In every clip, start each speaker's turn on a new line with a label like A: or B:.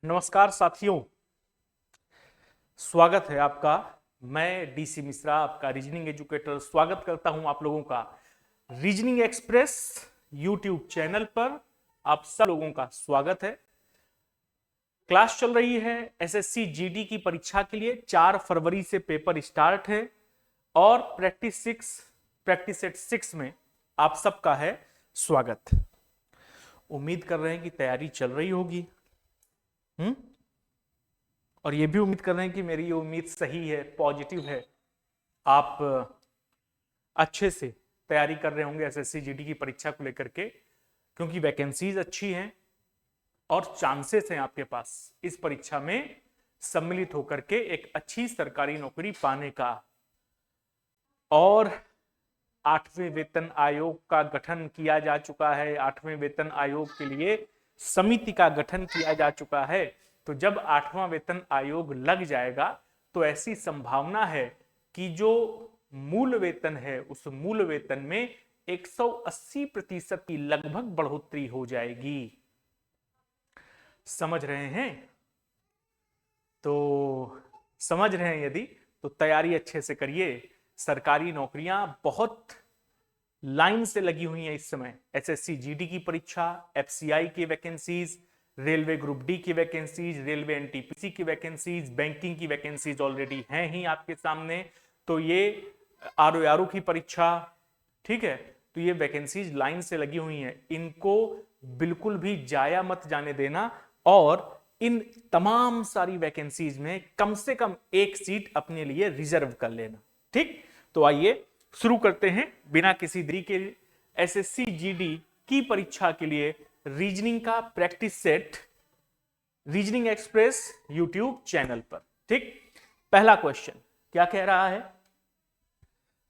A: नमस्कार साथियों, स्वागत है आपका। मैं डीसी मिश्रा, आपका रीजनिंग एजुकेटर, स्वागत करता हूं आप लोगों का रीजनिंग एक्सप्रेस यूट्यूब चैनल पर। आप सब लोगों का स्वागत है। क्लास चल रही है एसएससी जीडी की परीक्षा के लिए। 4 फरवरी से पेपर स्टार्ट है और प्रैक्टिस सेट 6 में आप सबका है स्वागत। उम्मीद कर रहे हैं कि तैयारी चल रही होगी। और ये भी उम्मीद कर रहे हैं कि मेरी ये उम्मीद सही है, पॉजिटिव है। आप अच्छे से तैयारी कर रहे होंगे एसएससी जीडी की परीक्षा को लेकर के, क्योंकि वैकेंसीज अच्छी हैं और चांसेस हैं आपके पास इस परीक्षा में सम्मिलित होकर के एक अच्छी सरकारी नौकरी पाने का। और 8वें वेतन आयोग का गठन किया जा चुका है। 8वें वेतन आयोग के लिए समिति का गठन किया जा चुका है। तो जब 8वां वेतन आयोग लग जाएगा तो ऐसी संभावना है कि जो मूल वेतन है उस मूल वेतन में 180% की लगभग बढ़ोतरी हो जाएगी। समझ रहे हैं? तो समझ रहे हैं यदि तो तैयारी अच्छे से करिए। सरकारी नौकरियां बहुत लाइन से लगी हुई हैं इस समय। एसएससी जीडी की परीक्षा, एफसीआई की वैकेंसीज, रेलवे ग्रुप डी की वैकेंसीज, रेलवे एनटीपीसी की वैकेंसीज, बैंकिंग की वैकेंसीज ऑलरेडी हैं ही आपके सामने। तो ये आरओआरओ की परीक्षा, ठीक है, तो ये वैकेंसीज लाइन से लगी हुई हैं। इनको बिल्कुल भी जाया मत जाने देना और इन तमाम सारी वैकेंसीज में कम से कम एक सीट अपने लिए रिजर्व कर लेना। ठीक, तो आइए शुरू करते हैं बिना किसी देरी के। एसएससी जीडी की परीक्षा के लिए रीजनिंग का practice set reasoning express YouTube channel पर। ठीक, पहला क्वेश्चन क्या कह रहा है?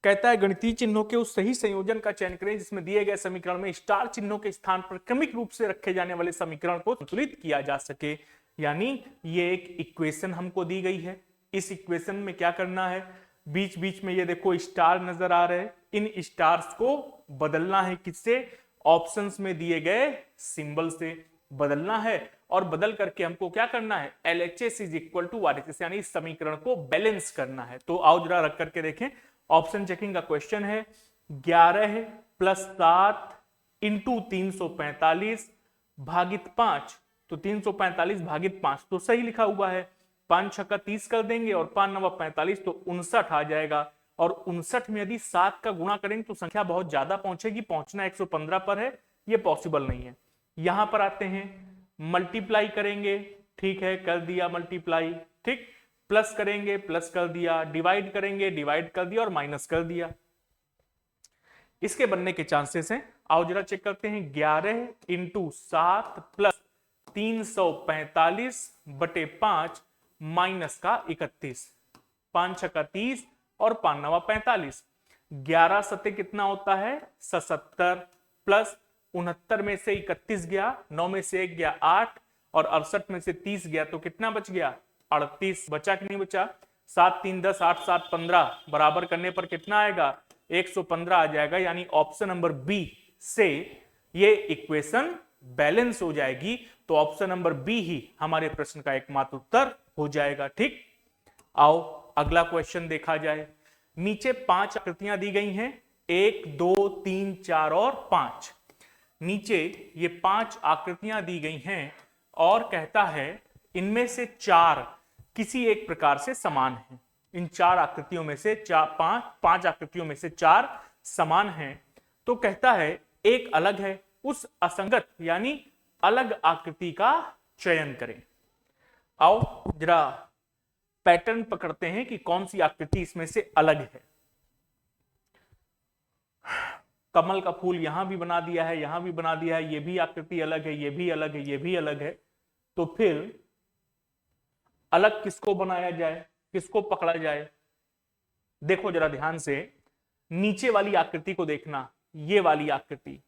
A: कहता है गणितीय चिन्हों के उस सही संयोजन का चयन करें जिसमें दिए गए समीकरण में स्टार चिन्हों के स्थान पर क्रमिक रूप से रखे जाने वाले समीकरण को संतुलित किया जा सके। यानी ये एक इक्वेशन हमको दी गई है। इस इक्वेशन में क्या करना है? बीच बीच में ये देखो स्टार नजर आ रहे हैं, इन स्टार्स को बदलना है। किससे? ऑप्शंस में दिए गए सिंबल से बदलना है। और बदल करके हमको क्या करना है? LHS is equal to RHS, यानी इस समीकरण को बैलेंस करना है। तो आओ जरा रख करके देखें। ऑप्शन चेकिंग का क्वेश्चन है। 11 + 7 इंटू 345 भागित 5, तो 345 भागित 5 तो सही लिखा हुआ है। 5 छक्का 30 कर देंगे और 5 नवा 45, तो 59 आ जाएगा। और 59 में यदि 7 का गुणा करेंगे तो संख्या बहुत ज्यादा पहुंचेगी। पहुंचना 115 पर है, ये पॉसिबल नहीं है। यहां पर आते हैं, मल्टीप्लाई करेंगे। ठीक है, कर दिया मल्टीप्लाई। ठीक, प्लस करेंगे, प्लस कर दिया। डिवाइड करेंगे, डिवाइड कर दिया और माइनस कर दिया। इसके बनने के चांसेस हैं। आओ जरा चेक करते हैं। 11 इंटू 7 प्लस 345 बटे 5 माइनस का 31, 5 छक्का 30 और 5 नवा 45। 11 सत्ते कितना होता है? 77 प्लस 69 में से 31 गया, 9 में से 1 गया 8 और 68 में से 30 गया, तो कितना बच गया? 38। बचा कि नहीं बचा? 7 3 10, 8 7 15 बराबर करने पर कितना आएगा? 115 आ जाएगा। यानी ऑप्शन नंबर बी से ये इक्वेशन बैलेंस हो जाएगी। तो ऑप्शन नंबर बी ही हमारे प्रश्न का एकमात्र उत्तर हो जाएगा। ठीक, आओ अगला क्वेश्चन देखा जाए। नीचे 5 आकृतियां दी गई हैं, 1 2 3 4 और 5। नीचे ये 5 आकृतियां दी गई हैं और कहता है इनमें से 4 किसी एक प्रकार से समान हैं। इन 4 आकृतियों में से 5 आकृतियों में से 4 समान हैं। तो कहता है एक अलग है, उस असंगत यानी अलग आकृति का चयन करें। आओ जरा पैटर्न पकड़ते हैं कि कौन सी आकृति इसमें से अलग है। कमल का फूल यहां भी बना दिया है, यहां भी बना दिया है, ये भी आकृति अलग है, ये भी अलग है, ये भी अलग है। तो फिर अलग किसको बनाया जाए, किसको पकड़ा जाए? देखो जरा ध्यान से, नीचे वाली आकृति को देखना। ये वाली आकृति,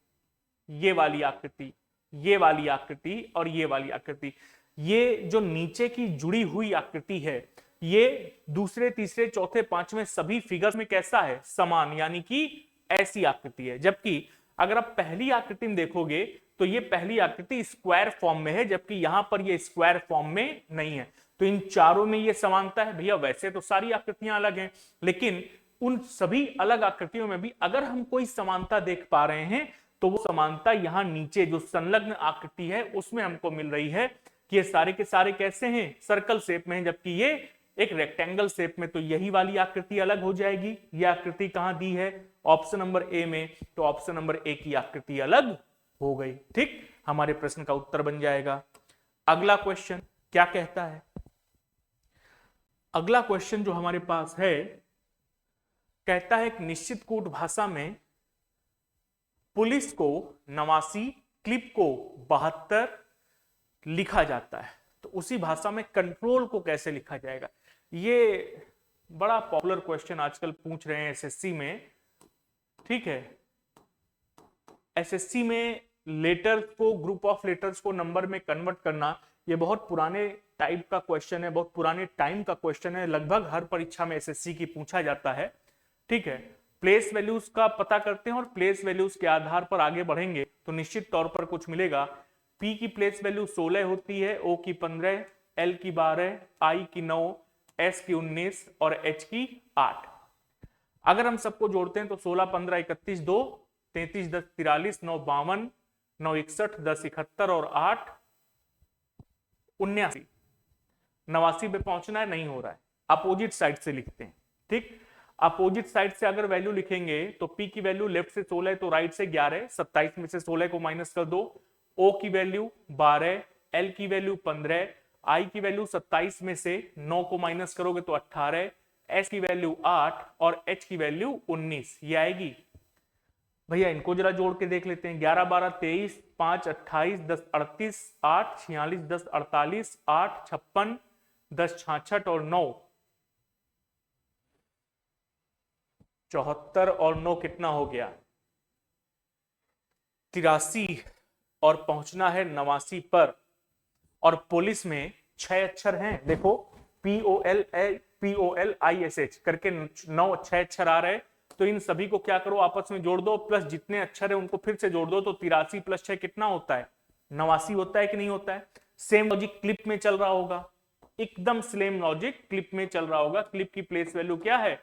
A: ये वाली आकृति, ये वाली आकृति और ये वाली आकृति, ये जो नीचे की जुड़ी हुई आकृति है, ये दूसरे तीसरे चौथे पांचवें सभी फिगर्स में कैसा है? समान, यानी कि ऐसी आकृति है। जबकि अगर आप पहली आकृति में देखोगे तो ये पहली आकृति स्क्वायर फॉर्म में है, जबकि यहां पर ये स्क्वायर फॉर्म में नहीं है। तो इन चारों में ये समानता है। भैया वैसे तो सारी आकृतियां अलग हैं, लेकिन उन सभी अलग आकृतियों में भी अगर हम कोई समानता देख पा रहे हैं तो वो समानता यहां नीचे जो संलग्न आकृति है उसमें हमको मिल रही है कि ये सारे के सारे कैसे हैं, सर्कल शेप में हैं, जबकि ये एक रेक्टेंगल शेप में। तो यही वाली आकृति अलग हो जाएगी। ये आकृति कहां दी है, ऑप्शन नंबर ए में, तो ऑप्शन नंबर ए की आकृति अलग हो गई। ठीक, हमारे प्रश्न का उत्तर बन जाएगा। अगला क्वेश्चन क्या कहता है, अगला क्वेश्चन जो हमारे पास है कहता है एक निश्चित कूट भाषा में पुलिस को 89, क्लिप को 72 लिखा जाता है, तो उसी भाषा में कंट्रोल को कैसे लिखा जाएगा। ये बड़ा पॉपुलर क्वेश्चन आजकल पूछ रहे हैं एसएससी में। ठीक है, एसएससी में लेटर्स को, ग्रुप ऑफ लेटर्स को नंबर में कन्वर्ट करना, ये बहुत पुराने टाइप का क्वेश्चन है, बहुत पुराने टाइम का क्वेश्चन है, लगभग हर परीक्षा में एसएससी की पूछा जाता है। ठीक है, प्लेस वैल्यूज का पता करते हैं और प्लेस वैल्यूज के आधार पर आगे बढ़ेंगे तो निश्चित तौर पर कुछ मिलेगा। पी की प्लेस वैल्यू 16 होती है, ओ की 15, एल की 12, आई की 9, एस की 19 और एच की 8। अगर हम सबको जोड़ते हैं तो 16, 15, 31, 2, 33, 10, 43, 9, 52, 9, 61, 10, 71 और 8, 79। 89 पे पहुंचना है, नहीं हो रहा है, अपोजिट साइड से लिखते हैं। ठीक, अपोजिट साइड से अगर वैल्यू लिखेंगे तो पी की वैल्यू लेफ्ट से 16 तो राइट से 11, 27 में से 16 को माइनस कर दो, ओ की वैल्यू 12, एल की वैल्यू 15, आई की वैल्यू 27 में से 9 को माइनस करोगे तो 18, एस की वैल्यू 8 और एच की वैल्यू 19, ये आएगी। भैया इनको जरा जोड़ के देख लेते हैं। 11, 12, 23, 5, 28, 10, 38, 8, 46, 10, 48, 8, 56, 10, 66 और 9, 74 और 9 कितना हो गया, 83, और पहुंचना है 89 पर। और पुलिस में 6 अक्षर हैं, देखो POLISH करके 9 6 अक्षर आ रहे, तो इन सभी को क्या करो, आपस में जोड़ दो, प्लस जितने अक्षर है उनको फिर से जोड़ दो, तो 83 + 6 कितना होता है, 89 होता है कि नहीं होता है। सेम लॉजिक क्लिप में चल रहा होगा, एकदम सेम लॉजिक क्लिप में चल रहा होगा। क्लिप की प्लेस वैल्यू क्या है,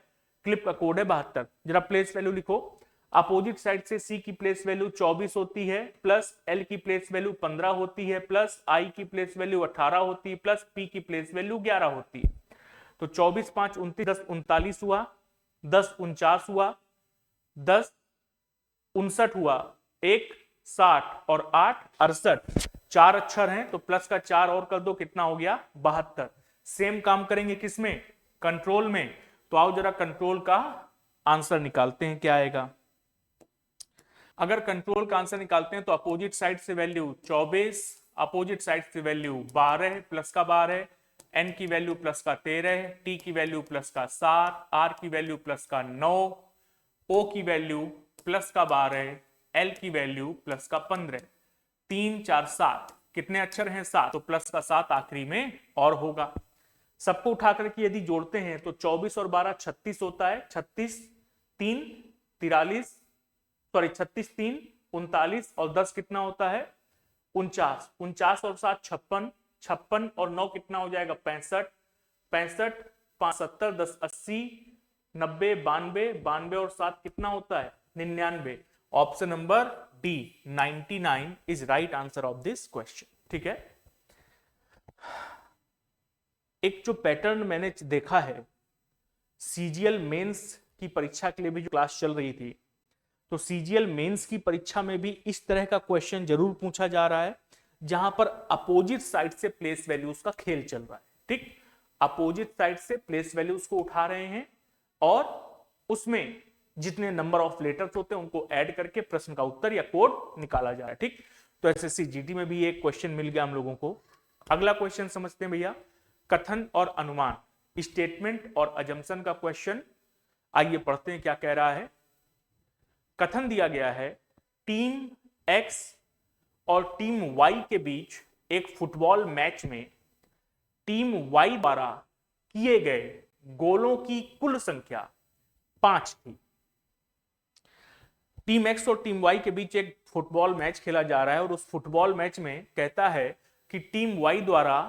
A: क्लिप का कोड है 72। जरा प्लेस वैल्यू लिखो, अपोजिट साइड से सी की प्लेस वैल्यू 24 होती है, प्लस एल की प्लेस वैल्यू 15 होती है, प्लस आई की प्लेस वैल्यू 18 होती है, प्लस पी की प्लेस वैल्यू 11 होती है। तो 24, 5, 29, 10, 39 हुआ, 10, 49 हुआ, 10, 59 हुआ, 1, 60 और 8, 68। 4 अक्षर हैं तो प्लस का 4 और कर दो, कितना हो गया, 72। सेम काम करेंगे किसमें, कंट्रोल में। तो आओ जरा कंट्रोल का आंसर निकालते हैं, क्या आएगा। अगर कंट्रोल का आंसर निकालते हैं तो अपोजिट साइड से वैल्यू 24, अपोजिट साइड से वैल्यू 12, प्लस का 12, एन की वैल्यू प्लस का 13, टी की वैल्यू प्लस का 7, आर की वैल्यू प्लस का 9, ओ की वैल्यू प्लस का 12, एल की वैल्यू प्लस का 15। 3, 4, 7, कितने अक्षर हैं, 7, तो प्लस का 7 आखिरी में और होगा। सबको उठा करके यदि जोड़ते हैं तो 24 और 12 36 होता है, 36, 3, 43, सॉरी 36, 3, 39 और 10 कितना होता है, 49, 49 और 7 56, 56 और 9 कितना हो जाएगा, 65, 65, 5, 70, 10, 80, 90, 92, 92 और 7 कितना होता है, 99। Option number D 99 is right answer of this question. ठीक है, एक जो पैटर्न मैंने देखा है, सीजीएल मेंस की परीक्षा के लिए भी जो क्लास चल रही थी, तो सीजीएल मेंस की परीक्षा में भी इस तरह का क्वेश्चन जरूर पूछा जा रहा है, जहां पर अपोजिट साइड से प्लेस वैल्यूज का खेल चल रहा है। ठीक, अपोजिट साइड से प्लेस वैल्यूज को उठा रहे हैं और उसमें जितने नंबर ऑफ लेटर्स होते हैं उनको ऐड करके प्रश्न का उत्तर या कोड निकाला जा रहा है। ठीक, तो एसएससी जीडी में भी एक क्वेश्चन मिल गया हम लोगों को। अगला क्वेश्चन समझते हैं भैया, कथन और अनुमान, स्टेटमेंट और अजम्पशन का क्वेश्चन। आइए पढ़ते हैं क्या कह रहा है। कथन दिया गया है, टीम एक्स और टीम वाई के बीच एक फुटबॉल मैच में टीम वाई द्वारा किए गए गोलों की कुल संख्या 5 थी। टीम एक्स और टीम वाई के बीच एक फुटबॉल मैच खेला जा रहा है और उस फुटबॉल मैच में कहता है कि टीम वाई द्वारा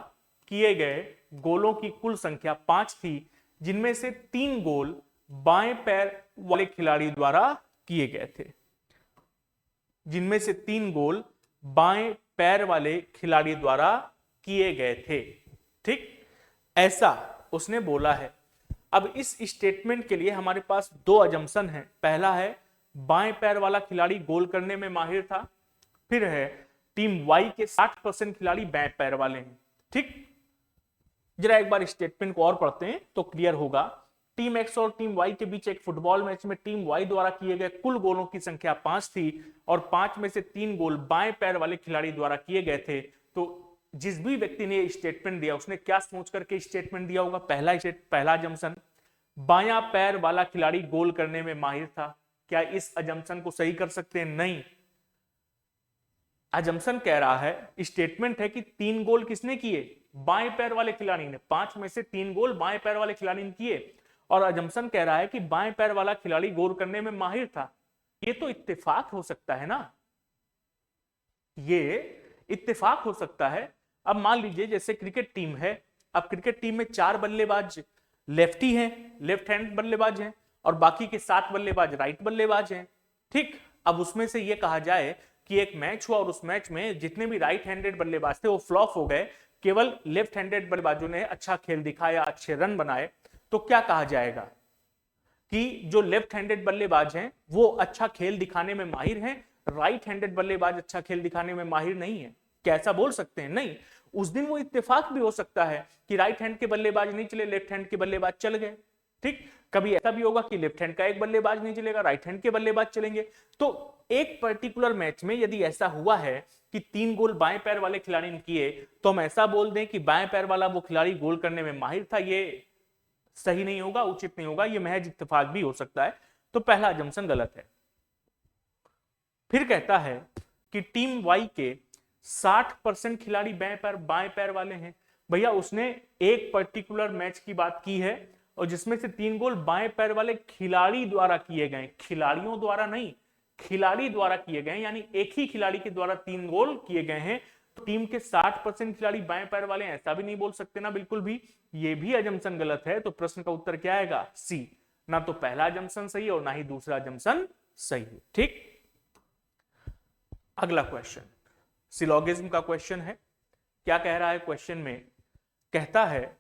A: किए गए गोलों की कुल संख्या 5 थी, जिनमें से 3 गोल बाएं पैर वाले खिलाड़ी द्वारा किए गए थे। जिनमें से 3 गोल बाएं पैर वाले खिलाड़ी द्वारा किए गए थे। ठीक, ऐसा उसने बोला है। अब इस स्टेटमेंट के लिए हमारे पास 2 अजम्पशन है। पहला है बाएं पैर वाला खिलाड़ी गोल करने में माहिर था, फिर है टीम वाई के 60% खिलाड़ी बाएं पैर वाले हैं। ठीक, जरा एक बार स्टेटमेंट को और पढ़ते हैं तो क्लियर होगा। टीम एक्स और टीम वाई के बीच एक फुटबॉल मैच में टीम वाई द्वारा किए गए कुल गोलों की संख्या 5 थी और 5 में से 3 गोल बाएं पैर वाले खिलाड़ी द्वारा किए गए थे। तो जिस भी व्यक्ति ने स्टेटमेंट दिया उसने क्या सोच करके स्टेटमेंट दिया होगा? पहला अजम्पशन, बायां पैर वाला खिलाड़ी गोल करने में माहिर था। क्या इस अजम्पशन को सही कर सकते हैं? नहीं। अजम्पशन कह रहा है, स्टेटमेंट है कि 3 गोल किसने किए? बाएं पैर वाले खिलाड़ी ने। 5 में से 3 गोल बाएं पैर वाले खिलाड़ी ने किए और अजम्पशन कह रहा है कि बाएं पैर वाला खिलाड़ी गोल करने में माहिर था। ये तो इत्तेफाक हो सकता है ना, ये इत्तेफाक हो सकता है। अब मान लीजिए जैसे क्रिकेट टीम है, अब क्रिकेट टीम में 4 बल्लेबाज लेफ्टी हैं, लेफ्ट हैंड बल्लेबाज हैं और बाकी के 7 बल्लेबाज राइट बल्लेबाज हैं। ठीक, अब उसमें से यह कहा जाए कि एक मैच हुआ और उस मैच में जितने भी राइट हैंडेड बल्लेबाज थे वो फ्लॉप हो गए, केवल लेफ्ट हैंडेड बल्लेबाजों ने अच्छा खेल दिखाया, अच्छे रन बनाए, तो क्या कहा जाएगा कि जो लेफ्ट हैंडेड बल्लेबाज हैं वो अच्छा खेल दिखाने में माहिर हैं, राइट हैंडेड बल्लेबाज अच्छा खेल दिखाने में माहिर नहीं है? कैसा बोल सकते हैं? नहीं। उस दिन वो इत्तेफाक भी हो सकता है कि राइट हैंड के बल्लेबाज नहीं चले, लेफ्ट हैंड के बल्लेबाज चल गए। ठीक, कभी ऐसा भी होगा कि लेफ्ट हैंड का एक बल्लेबाज नहीं चलेगा, राइट हैंड के बल्लेबाज चलेंगे। तो एक पर्टिकुलर मैच में यदि ऐसा हुआ है कि 3 गोल बाएं पैर वाले खिलाड़ी ने किए, तो हम ऐसा बोल दें कि बाएं पैर वाला वो खिलाड़ी गोल करने में माहिर था, ये सही नहीं होगा, उचित नहीं होगा, ये महज इत्तेफाक भी हो सकता है। तो पहला अजम्पशन गलत है। फिर कहता है कि टीम वाई के 60% खिलाड़ी बाएं पैर वाले हैं। भैया उसने एक पर्टिकुलर मैच की बात की है और जिसमें से 3 गोल बाएं पैर वाले खिलाड़ी द्वारा किए गए, खिलाड़ियों द्वारा नहीं, खिलाड़ी द्वारा किए गए, यानी एक ही खिलाड़ी के द्वारा 3 गोल किए गए हैं। तो टीम के 60% खिलाड़ी बाएं पैर वाले, ऐसा भी नहीं बोल सकते ना, बिल्कुल भी। ये भी अजम्पशन गलत है। तो प्रश्न का उत्तर क्या आएगा? सी। ना तो पहला अजम्पशन सही और ना ही दूसरा अजम्पशन सही है। ठीक, अगला क्वेश्चन सिलोगिज्म का क्वेश्चन है। क्या कह रहा है क्वेश्चन में? कहता है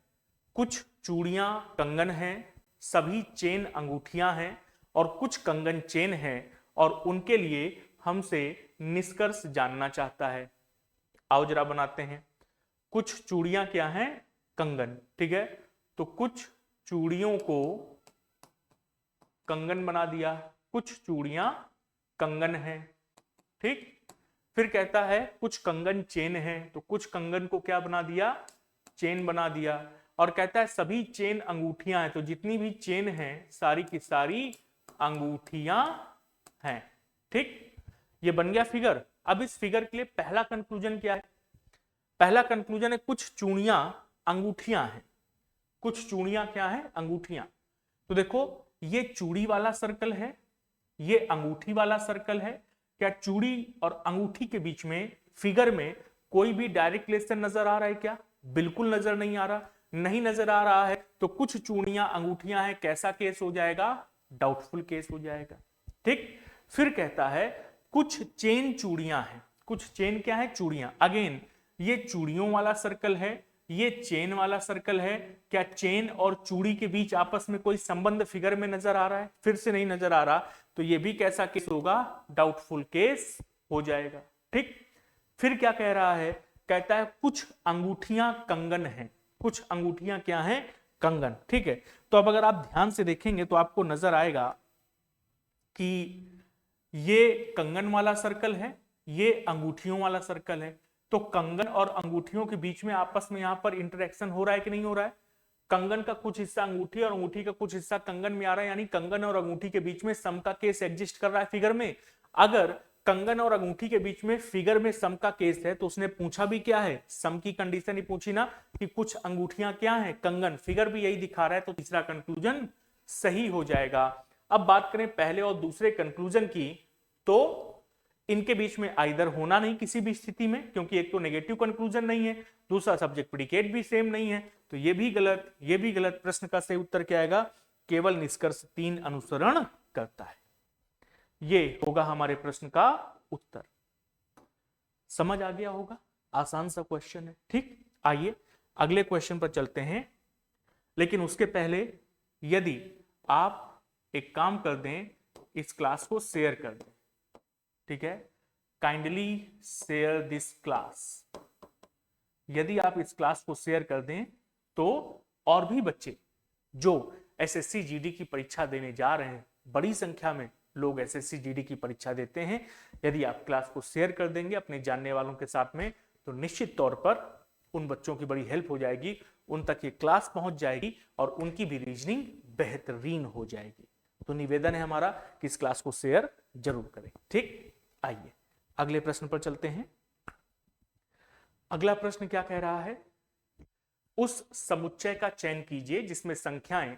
A: कुछ चूड़ियां कंगन हैं, सभी चेन अंगूठियां हैं और कुछ कंगन चेन हैं और उनके लिए हमसे निष्कर्ष जानना चाहता है। आओ जरा बनाते हैं। कुछ चूड़ियां क्या हैं? कंगन। ठीक है, तो कुछ चूड़ियों को कंगन बना दिया, कुछ चूड़ियां कंगन हैं। ठीक, फिर कहता है कुछ कंगन चेन है, तो कुछ कंगन को क्या बना दिया? चेन बना दिया। और कहता है सभी चेन अंगूठियां हैं, तो जितनी भी चेन हैं सारी की सारी अंगूठियां हैं। ठीक, ये बन गया फिगर। अब इस फिगर के लिए पहला कंक्लूजन क्या है? पहला कंक्लूजन है कुछ चूड़ियां अंगूठियां हैं। कुछ चूड़ियां क्या है? अंगूठियां। तो देखो ये चूड़ी वाला सर्कल है, ये अंगूठी वाला सर्कल है। क्या चूड़ी और अंगूठी के बीच में फिगर में कोई भी डायरेक्ट रिलेशन नजर आ रहा है क्या? बिल्कुल नजर नहीं आ रहा। नहीं नजर आ रहा है तो कुछ चूड़ियां अंगूठियां हैं, कैसा केस हो जाएगा? डाउटफुल केस हो जाएगा। ठीक, फिर कहता है कुछ चेन चूड़ियां हैं। कुछ चेन क्या है? चूड़ियां। अगेन ये चूड़ियों वाला सर्कल है, ये चेन वाला सर्कल है। क्या चेन और चूड़ी के बीच आपस में कोई संबंध फिगर में नजर आ रहा है? फिर से नहीं नजर आ रहा, तो ये भी कैसा केस होगा? डाउटफुल केस हो जाएगा। ठीक, फिर क्या कह रहा है? कहता है कुछ अंगूठियां कंगन हैं। कुछ अंगूठियां क्या हैं? कंगन। ठीक है, तो अब अगर आप ध्यान से देखेंगे तो आपको नजर आएगा कि ये कंगन वाला सर्कल है, ये अंगूठियों वाला सर्कल है। तो कंगन और अंगूठियों के बीच में आपस में यहां पर इंटरेक्शन हो रहा है कि नहीं हो रहा है? कंगन का कुछ हिस्सा अंगूठी और अंगूठी का कुछ हिस्सा कंगन में आ रहा है, यानी कंगन और अंगूठी के बीच में सम का केस एग्जिस्ट कर रहा है फिगर में। अगर कंगन और अंगूठी के बीच में फिगर में सम का केस है तो उसने पूछा भी क्या है? सम की कंडीशन ही पूछी ना, कि कुछ अंगूठियां क्या है? कंगन। फिगर भी यही दिखा रहा है, तो तीसरा कंक्लूजन सही हो जाएगा। अब बात करें पहले और दूसरे कंक्लूजन की, तो इनके बीच में आइदर होना नहीं किसी भी स्थिति में, क्योंकि एक तो नेगेटिव कंक्लूजन नहीं है, दूसरा सब्जेक्ट प्रेडिकेट भी सेम नहीं है, तो ये भी गलत, ये भी गलत। प्रश्न का सही उत्तर क्या आएगा? केवल निष्कर्ष 3 अनुसरण करता है। ये होगा हमारे प्रश्न का उत्तर। समझ आ गया होगा, आसान सा क्वेश्चन है। ठीक, आइए अगले क्वेश्चन पर चलते हैं। लेकिन उसके पहले यदि आप एक काम कर दें, इस क्लास को शेयर कर दें, ठीक है, काइंडली शेयर दिस क्लास। यदि आप इस क्लास को शेयर कर दें तो और भी बच्चे जो एसएससी जीडी की परीक्षा देने जा रहे हैं, बड़ी संख्या में लोग एसएससी जीडी की परीक्षा देते हैं, यदि आप क्लास को शेयर कर देंगे अपने जानने वालों के साथ में, तो निश्चित तौर पर उन बच्चों की बड़ी हेल्प हो जाएगी, उन तक ये क्लास पहुंच जाएगी और उनकी भी रीजनिंग बेहतरीन हो जाएगी। तो निवेदन है हमारा कि इस क्लास को शेयर जरूर करें। ठीक, आइए अगले प्रश्न पर चलते हैं। अगला प्रश्न क्या कह रहा है? उस समुच्चय का चयन कीजिए जिसमें संख्याएं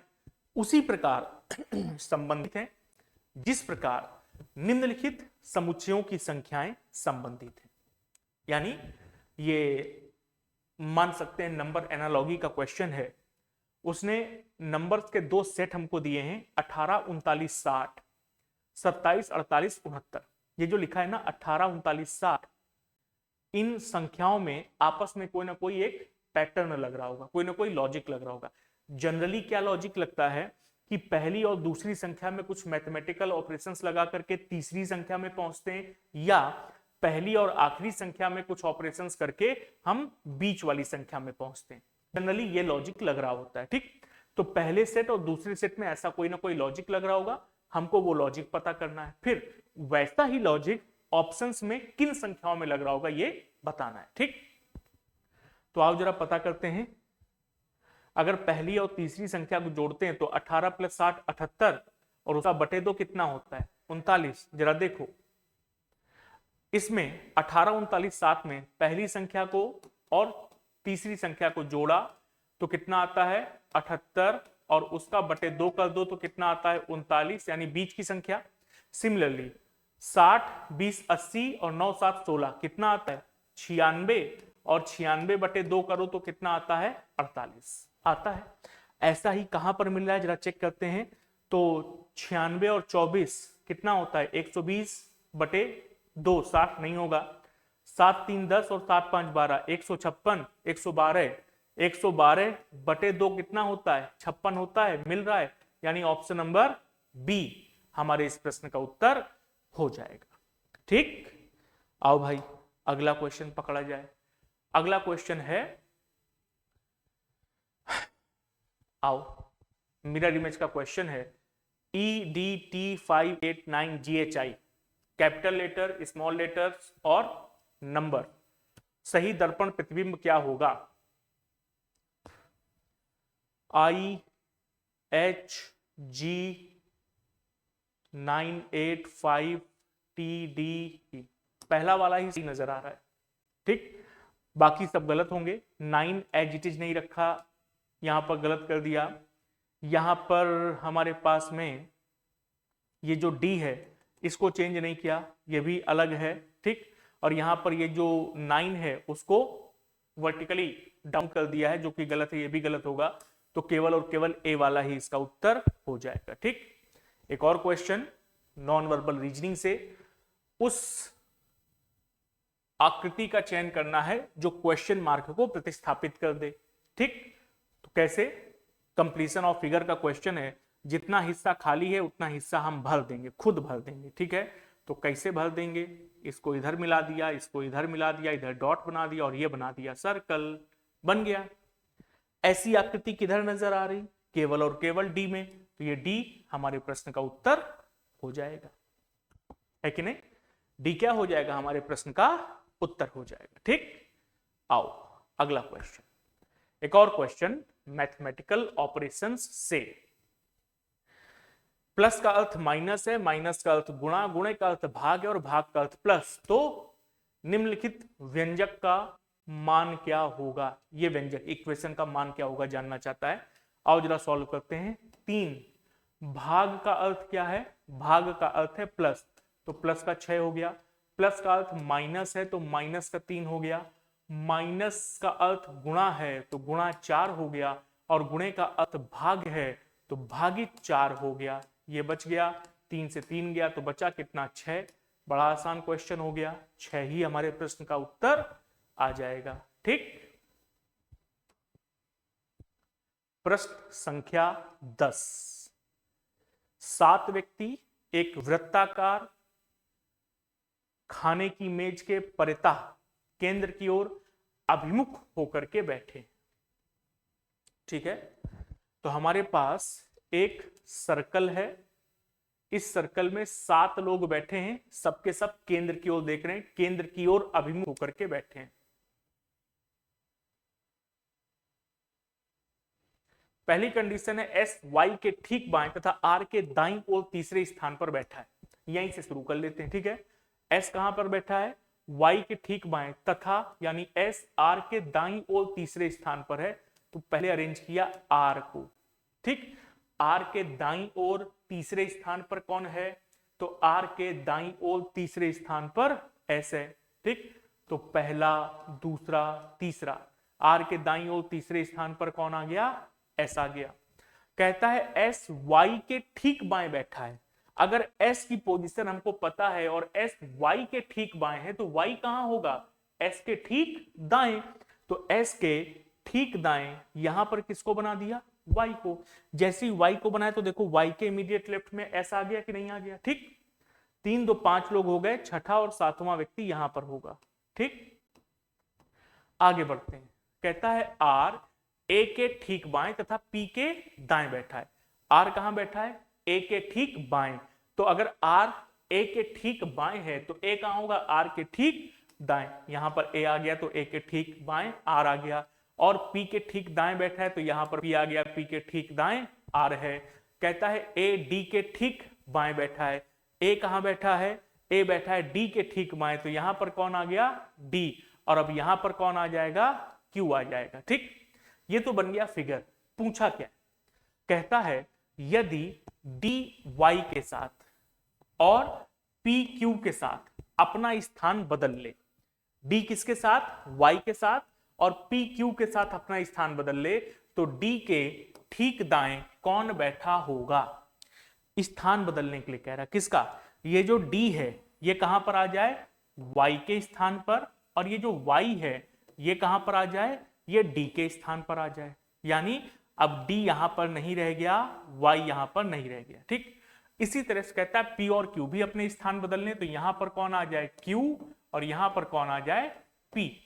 A: उसी प्रकार संबंधित हैं जिस प्रकार निम्नलिखित समुच्चयों की संख्याएं संबंधित हैं। यानी ये मान सकते हैं नंबर एनालॉजी का क्वेश्चन है। उसने नंबर्स के 2 सेट हमको दिए हैं, 18, 39, 60, 27, 48, 69। ये जो लिखा है ना 18, 39, 60, इन संख्याओं में आपस में कोई ना कोई एक पैटर्न लग रहा होगा, कोई ना कोई लॉजिक लग रहा होगा। जनरली क्या लॉजिक लगता है कि पहली और दूसरी संख्या में कुछ मैथमेटिकल ऑपरेशंस लगा करके तीसरी संख्या में पहुंचते हैं, या पहली और आखिरी संख्या में कुछ ऑपरेशंस करके हम बीच वाली संख्या में पहुंचते हैं। जनरली ये लॉजिक लग रहा होता है। ठीक, तो पहले सेट और दूसरे सेट में ऐसा कोई ना कोई लॉजिक लग रहा होगा, हमको वो लॉजिक पता करना है। फिर वैसा ही लॉजिक ऑप्शंस में किन संख्याओं में लग रहा होगा ये बताना है। ठीक, तो आओ जरा पता करते हैं। अगर पहली और तीसरी संख्या को जोड़ते हैं तो 18 + 60 78, और उसका बटे 2 कितना होता है? 39। जरा देखो, इसमें 18, 39, 60 में पहली संख्या को और तीसरी संख्या को जोड़ा तो कितना आता है? 78, और उसका बटे 2 कर दो तो कितना आता है? 39, यानी बीच की संख्या। सिमिलरली 60, 20, 80 और 9, 7, 16 कितना आता है? 96, और 96 बटे 2 करो तो कितना आता है? 48 आता है। ऐसा ही कहां पर मिल रहा है जरा चेक करते हैं। तो 96 और 24 कितना होता है? 120 बटे 2, 60 नहीं होगा। 7, 3, 10 और 7, 5, 12, 156, 112, 112 बटे 2 कितना होता है? 56 होता है, मिल रहा है। यानी ऑप्शन नंबर बी हमारे इस प्रश्न का उत्तर हो जाएगा। ठीक, आओ भाई अगला क्वेश्चन पकड़ा जाए। अगला क्वेश्चन है, आओ मिरर इमेज का क्वेश्चन है, EDT589GHI, capital letter, small letters और नंबर, सही दर्पण प्रतिबिंब क्या होगा? IHG985TD, पहला वाला ही सही नजर आ रहा है। ठीक, बाकी सब गलत होंगे। 9 एज इट इज नहीं रखा, यहां पर गलत कर दिया। यहां पर हमारे पास में ये जो डी है इसको चेंज नहीं किया, ये भी अलग है। ठीक, और यहां पर ये जो 9 है उसको वर्टिकली डाउन कर दिया है, जो कि गलत है, ये भी गलत होगा। तो केवल और केवल ए वाला ही इसका उत्तर हो जाएगा। ठीक, एक और क्वेश्चन नॉन वर्बल रीजनिंग से, उस आकृति का चयन करना है जो क्वेश्चन मार्क को प्रतिस्थापित कर दे। ठीक, तो कैसे? कंप्लीशन ऑफ फिगर का क्वेश्चन है, जितना हिस्सा खाली है उतना हिस्सा हम भर देंगे, खुद भर देंगे। ठीक है, तो कैसे भर देंगे? इसको इधर मिला दिया, इसको इधर मिला दिया, इधर डॉट बना दिया और ये बना दिया सर्कल, बन गया। ऐसी आकृति किधर नजर आ रही? केवल और केवल डी में, तो ये डी हमारे प्रश्न का उत्तर हो जाएगा, है कि नहीं? डी क्या हो जाएगा? हमारे प्रश्न का उत्तर हो जाएगा। ठीक, आओ अगला क्वेश्चन, एक और क्वेश्चन मैथमेटिकल ऑपरेशंस से। प्लस का अर्थ माइनस है, माइनस का अर्थ गुणा, गुणे का अर्थ भाग है और भाग का अर्थ प्लस। तो निम्नलिखित व्यंजक का मान क्या होगा? ये व्यंजक इक्वेशन का मान क्या होगा जानना चाहता है। आओ जरा सॉल्व करते हैं। 3 भाग का अर्थ क्या है? भाग का अर्थ है प्लस, तो प्लस का 6 हो गया, प्लस का अर्थ माइनस है तो माइनस का 3 हो गया, माइनस का अर्थ गुणा है तो गुणा 4 हो गया, और गुणे का अर्थ भाग है तो भागित 4 हो गया। ये बच गया, 3 से 3 गया तो बचा कितना, 6। बड़ा आसान क्वेश्चन हो गया, 6 ही हमारे प्रश्न का उत्तर आ जाएगा। ठीक, प्रश्न संख्या 10। 7 व्यक्ति एक वृत्ताकार खाने की मेज के परितः केंद्र की ओर अभिमुख होकर के बैठे। ठीक है, तो हमारे पास एक सर्कल है, इस सर्कल में 7 लोग बैठे हैं, सबके सब केंद्र की ओर देख रहे हैं, केंद्र की ओर अभिमुख होकर के बैठे हैं। पहली कंडीशन है एस वाई के ठीक बाएं तथा आर के दाईं ओर तीसरे स्थान पर बैठा है। यहीं से शुरू कर लेते हैं। ठीक है, एस कहां पर बैठा है, वाई के ठीक बाएं तथा, यानी एस आर के दाईं ओर तीसरे स्थान पर है, तो पहले अरेंज किया आर को। ठीक, आर के दाईं ओर तीसरे स्थान पर कौन है, तो आर के दाईं ओर तीसरे स्थान पर एस है। ठीक, तो पहला, दूसरा, तीसरा, आर के दाईं ओर तीसरे स्थान पर कौन आ गया, एस आ गया। कहता है एस वाई के ठीक बाएं बैठा है। अगर एस की पोजीशन हमको पता है और एस वाई के ठीक बाएं है, तो वाई कहां होगा, एस के ठीक दाएं। तो एस के ठीक दाएं यहां पर किसको बना दिया, वाई को। जैसे ही वाई को बनाए तो देखो वाई के इमीडिएट लेफ्ट में एस आ गया कि नहीं आ गया। ठीक, 3 2 5 लोग हो गए, छठा और 7वां व्यक्ति यहां पर होगा। ठीक, आगे बढ़ते हैं। कहता है आर ए के ठीक बाएं तथा पी के दाएं बैठा है। आर कहां बैठा है, ए के ठीक बाएं। तो अगर आर ए के ठीक बाएं है तो ए कहां होगा, आर के ठीक दाएं। यहां पर ए आ गया तो ए के ठीक बाएं आर आ गया, और पी के ठीक दाएं बैठा है तो यहां पर पी आ गया, पी के ठीक दाएं आर है। कहता है ए डी के ठीक बाएं बैठा है। ए कहां बैठा है, ए बैठा है डी के ठीक बाएं, तो यहां पर कौन आ गया, डी, और अब यहां पर कौन आ जाएगा, क्यू आ जाएगा। ठीक, ये तो बन गया फिगर। पूछा क्या, कहता है यदि डी वाई के साथ और पी क्यू के साथ अपना स्थान बदल ले, डी किसके साथ, वाई के साथ, और पी क्यू के साथ अपना स्थान बदल ले, तो डी के ठीक दाएं कौन बैठा होगा। स्थान बदलने के लिए कह रहा, किसका, ये जो डी है ये कहां पर आ जाए, वाई के स्थान पर, और ये जो वाई है ये कहां पर आ जाए, ये डी के स्थान पर आ जाए। यानी अब डी यहां पर नहीं रह गया, वाई यहां पर नहीं रह गया। ठीक, इसी तरह से कहता है पी और क्यू भी अपने स्थान बदल लें, तो यहां पर कौन आ जाए, क्यू, और यहां पर कौन आ जाए, पी।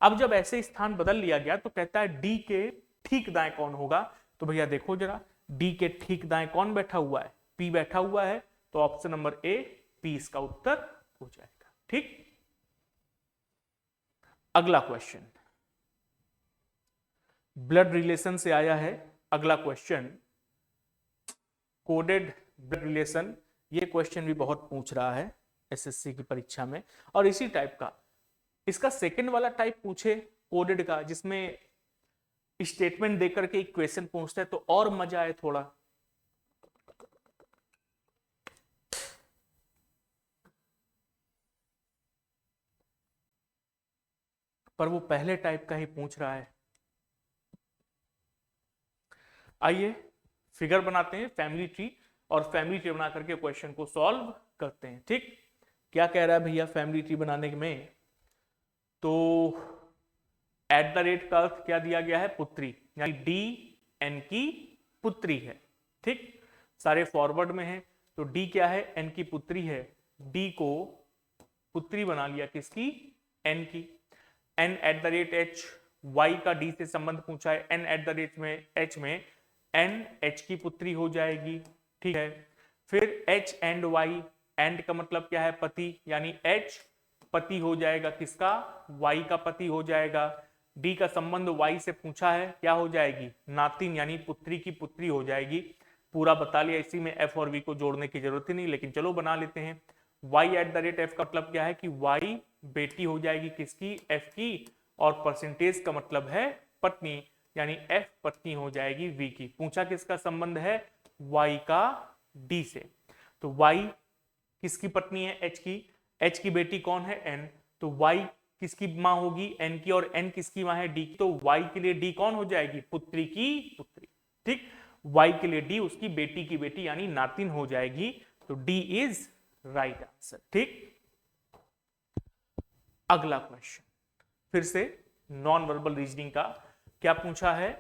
A: अब जब ऐसे स्थान बदल लिया गया तो कहता है डी के ठीक दाएं कौन होगा। तो भैया देखो जरा, डी के ठीक दाएं कौन बैठा हुआ है, पी बैठा हुआ है, तो ऑप्शन नंबर ए, पी इसका उत्तर हो जाएगा। ठीक, अगला क्वेश्चन ब्लड रिलेशन से आया है। अगला क्वेश्चन कोडेड ब्लड रिलेशन, ये क्वेश्चन भी बहुत पूछ रहा है एसएससी की परीक्षा में, और इसी टाइप का इसका सेकंड वाला टाइप पूछे कोडेड का, जिसमें स्टेटमेंट देकर के इक्वेशन पूछता है, तो और मजा आए थोड़ा। पर वो पहले टाइप का ही पूछ रहा है। आइए फिगर बनाते हैं, फैमिली ट्री, और फैमिली ट्री बना करके क्वेश्चन को सॉल्व करते हैं। ठीक, क्या कह रहा है भैया फैमिली ट्री बनाने में, तो एट द रेट का अर्थ क्या दिया गया है, पुत्री, यानी डी एन की पुत्री है। ठीक, सारे फॉरवर्ड में है, तो डी क्या है, एन की पुत्री है, डी को पुत्री बना लिया किसकी, एन की। N at the rate H, Y का डी से संबंध पूछा है, एन एट द रेट में एच में एन एच की पुत्री हो जाएगी। ठीक है, फिर एच एंड वाई, एंड का मतलब क्या है, पति, यानी एच पति हो जाएगा किसका, वाई का पति हो जाएगा। डी का संबंध वाई से पूछा है, क्या हो जाएगी, नातिन, यानी पुत्री की पुत्री हो जाएगी। पूरा बता लिया, इसी में एफ और वी को जोड़ने की जरूरत ही नहीं, लेकिन चलो बना लेते हैं। Y at the rate F का मतलब क्या है कि वाई बेटी हो जाएगी किसकी, एफ की, और परसेंटेज का मतलब है पत्नी, यानी एफ पत्नी हो जाएगी वी की। पूछा किसका संबंध है, वाई का डी से, तो वाई किसकी पत्नी है? एच की। एच की बेटी कौन है? एन। तो वाई किसकी माँ होगी? एन की। और एन किसकी माँ है? डी की। तो वाई के लिए डी कौन हो जाएगी? पुत्री की पुत्री। ठीक, वाई के लिए डी उसकी बेटी की बेटी यानी नातिन हो जाएगी। तो डी इज राइट आंसर। ठीक, अगला क्वेश्चन फिर से नॉन वर्बल रीजनिंग का। क्या पूछा है?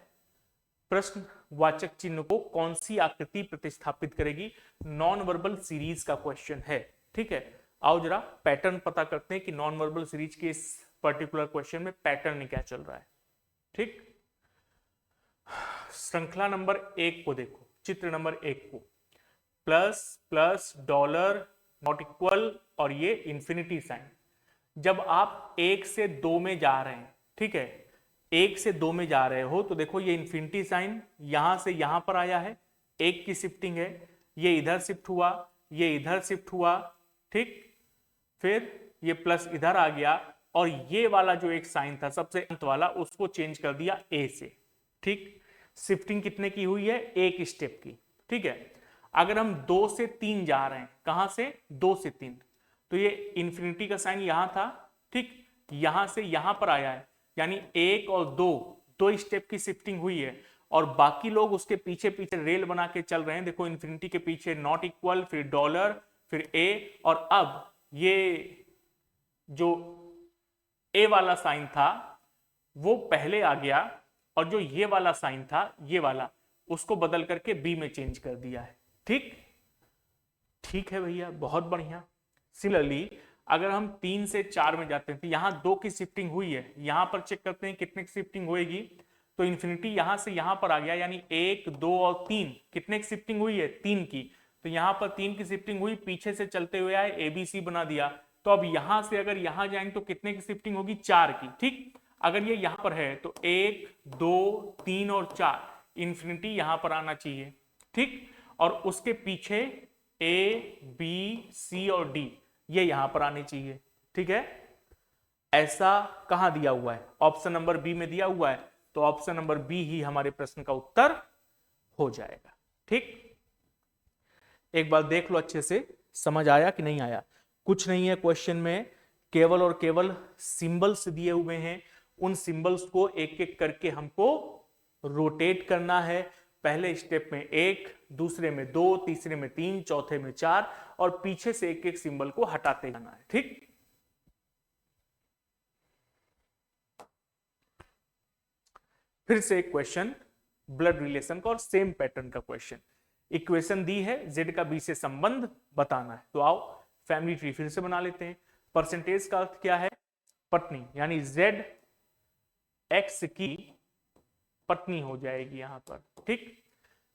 A: प्रश्नवाचक चिन्ह को कौन सी आकृति प्रतिस्थापित करेगी? नॉन वर्बल सीरीज का क्वेश्चन है। ठीक है, आओ जरा पैटर्न पता करते हैं कि नॉन वर्बल सीरीज के इस पर्टिकुलर क्वेश्चन में पैटर्न क्या चल रहा है। ठीक, श्रृंखला नंबर 1 को देखो, चित्र नंबर 1 को। Plus plus dollar not equal और ये इंफिनिटी साइन। जब आप 1 से 2 में जा रहे हैं, ठीक है, 1 से 2 में जा रहे हो तो देखो ये इंफिनिटी साइन यहां से यहां पर आया है, 1 की शिफ्टिंग है, ये इधर शिफ्ट हुआ, ये इधर शिफ्ट हुआ। ठीक, फिर ये प्लस इधर आ गया और ये वाला जो एक साइन था सबसे अंत वाला उसको चेंज कर दिया ए से। ठीक, शिफ्टिंग कितने की हुई है? 1 स्टेप की। ठीक है, अगर हम 2 से 3 जा रहे हैं, कहां से? 2 से 3, तो ये इंफिनिटी का साइन यहां था। ठीक, यहां से यहां पर आया है, यानी 1 और 2 स्टेप की शिफ्टिंग हुई है और बाकी लोग उसके पीछे पीछे रेल बना के चल रहे हैं। देखो इंफिनिटी के पीछे नॉट इक्वल, फिर डॉलर, फिर ए, और अब ये जो ए वाला साइन था वो पहले आ गया और जो ये वाला साइन था, ये वाला, उसको बदल करके बी में चेंज कर दिया है। ठीक, ठीक है भैया, बहुत बढ़िया। सिमिलरली अगर हम 3 से 4 में जाते हैं तो यहां 2 की शिफ्टिंग हुई है, यहां पर चेक करते हैं कितने की शिफ्टिंग होएगी। तो इंफिनिटी यहां से यहां पर आ गया, यानी 1, 2 और 3 कितने की शिफ्टिंग हुई है? 3 की। तो यहां पर 3 की शिफ्टिंग हुई, पीछे से चलते हुए आए, एबीसी बना दिया। तो अब यहां से अगर यहां जाएंगे तो कितने की शिफ्टिंग होगी? 4 की। ठीक, अगर ये यहां पर है तो 1, 2, 3 और 4, इंफिनिटी यहां पर आना चाहिए। ठीक, और उसके पीछे ए, बी, सी और डी ये यहां पर आने चाहिए। ठीक है, ऐसा कहां दिया हुआ है? ऑप्शन नंबर बी में दिया हुआ है, तो ऑप्शन नंबर बी ही हमारे प्रश्न का उत्तर हो जाएगा। ठीक, एक बार देख लो अच्छे से, समझ आया कि नहीं आया? कुछ नहीं है क्वेश्चन में, केवल और केवल सिंबल्स दिए हुए हैं, उन सिंबल्स को एक एक करके हमको रोटेट करना है। पहले स्टेप में 1, दूसरे में 2, तीसरे में 3, चौथे में 4, और पीछे से एक एक सिंबल को हटाते जाना है। ठीक, फिर से एक क्वेश्चन ब्लड रिलेशन का और सेम पैटर्न का क्वेश्चन। इक्वेशन दी है, जेड का बी से संबंध बताना है। तो आओ फैमिली ट्री फिर से बना लेते हैं। परसेंटेज का अर्थ क्या है? पत्नी, यानी जेड एक्स की पत्नी हो जाएगी यहां पर। ठीक,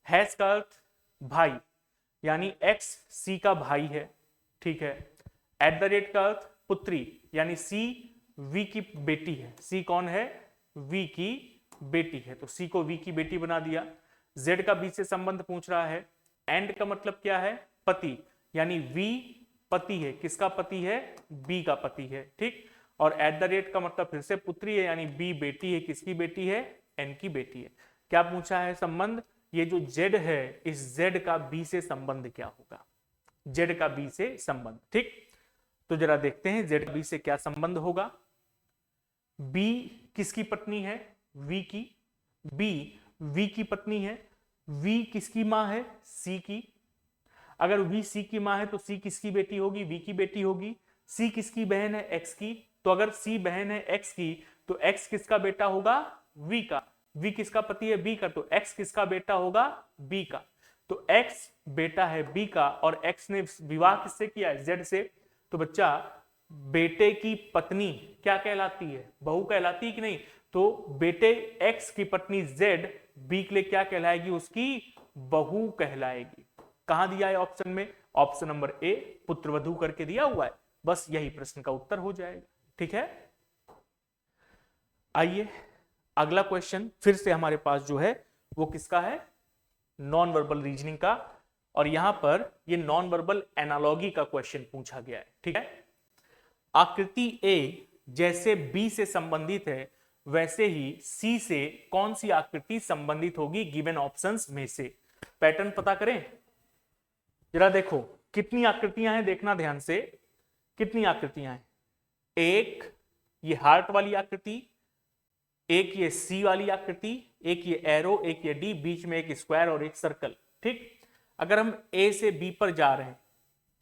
A: हैश का अर्थ भाई, यानी एक्स सी का भाई है। ठीक है, एट द रेट का अर्थ पुत्री, यानी सी वी की बेटी है। सी कौन है? वी की बेटी है, तो सी को वी की बेटी बना दिया। जेड का बी से संबंध पूछ रहा है। एंड का मतलब क्या है? पति, यानी वी पति है। किसका पति है? बी का पति है। ठीक, और एट द रेट का मतलब फिर से पुत्री है, यानी बी बेटी है। किसकी बेटी है? एन की बेटी है। क्या पूछा है संबंध? ये जो जेड है, इस जेड का बी से संबंध क्या होगा? जेड का बी से संबंध। ठीक, तो जरा देखते हैं जेड का बी से क्या संबंध होगा। बी किसकी पत्नी है? वी की। बी वी की पत्नी है। वी किसकी मां है? सी की। अगर वी सी की मां है तो सी किसकी बेटी होगी? वी की बेटी होगी। सी किसकी बहन है? एक्स की। तो अगर सी बहन है एक्स की तो एक्स किसका बेटा होगा? वी का। वी किसका पति है? बी का। तो एक्स किसका बेटा होगा? बी का। तो एक्स बेटा है बी का और एक्स ने विवाह किससे किया है? जेड से। तो बच्चा बेटे की पत्नी क्या कहलाती है? बहू कहलाती है कि नहीं? तो बेटे एक्स की पत्नी जेड बी के लिए क्या कहलाएगी? उसकी बहू कहलाएगी। कहां दिया है ऑप्शन में? ऑप्शन नंबर ए पुत्रवधू करके दिया हुआ है। बस यही प्रश्न का उत्तर हो जाएगा। ठीक है, आइए अगला क्वेश्चन फिर से हमारे पास जो है वो किसका है? नॉन वर्बल रीजनिंग का, और यहां पर ये नॉन वर्बल एनालॉगी का क्वेश्चन पूछा गया है। ठीक है, आकृति ए जैसे बी से संबंधित है वैसे ही सी से कौन सी आकृति संबंधित होगी गिवन ऑप्शंस में से? पैटर्न पता करें जरा। देखो कितनी आकृतियां हैं देखना ध्यान से, कितनी आकृतियां हैं, एक ये हार्ट वाली आकृति, एक ये सी वाली आकृति, एक ये एरो, एक ये डी, बीच में एक स्क्वायर और एक सर्कल। ठीक, अगर हम ए से बी पर जा रहे हैं